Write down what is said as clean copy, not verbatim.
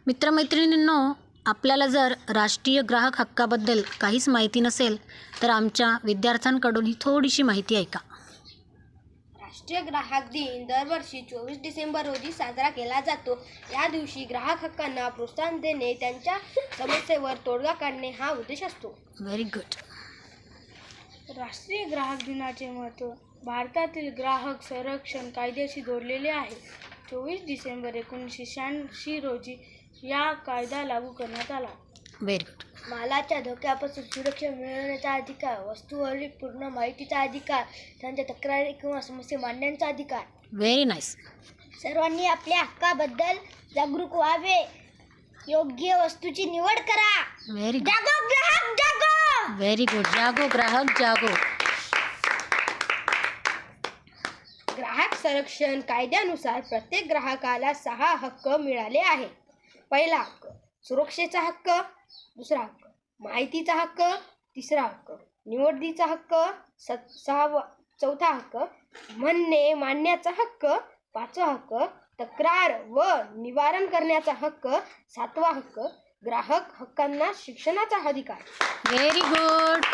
मित्रमैत्रिणींनो, आपल्याला जर राष्ट्रीय ग्राहक हक्काबद्दल काहीच माहिती नसेल तर आमच्या विद्यार्थ्यांकडून ही थोडीशी माहिती ऐका. राष्ट्रीय ग्राहक दिन दरवर्षी 24 डिसेंबर रोजी साजरा केला जातो. या दिवशी ग्राहक हक्कांना प्रोत्साहन देणे, त्यांच्या समस्येवर तोडगा काढणे हा उद्देश असतो. Very good. राष्ट्रीय ग्राहक दिनाचे महत्त्व. भारतातील ग्राहक संरक्षण कायद्याशी जोडलेले आहे. 24 डिसेंबर 1986 रोजी या कायदा लागू करण्यात आला. Very good. मालाच्या धोक्यापासून सुरक्षा मिळवण्याचा अधिकार, वस्तूवरील पूर्ण माहितीचा अधिकार, त्यांच्या तक्रारी किंवा समस्या मांडण्याचा अधिकार. Very nice. सर्वांनी आपल्या हक्काबद्दल जागरूक व्हावे. योग्य वस्तूची निवड करा. Very good. जागो ग्राहक जागो. Very good. जागो ग्राहक जागो. ग्राहक संरक्षण कायद्यानुसार प्रत्येक ग्राहकाला 6 हक्क मिळाले आहे. पहिला हक्क सुरक्षेचा हक्क, दुसरा हक्क माहितीचा हक्क, तिसरा हक्क निवडीचा हक्क, चौथा हक्क म्हणणे मांडण्याचा हक्क, पाचवा हक्क तक्रार व निवारण करण्याचा हक्क, सातवा हक्क ग्राहक हक्कांना शिक्षणाचा अधिकार. Very good.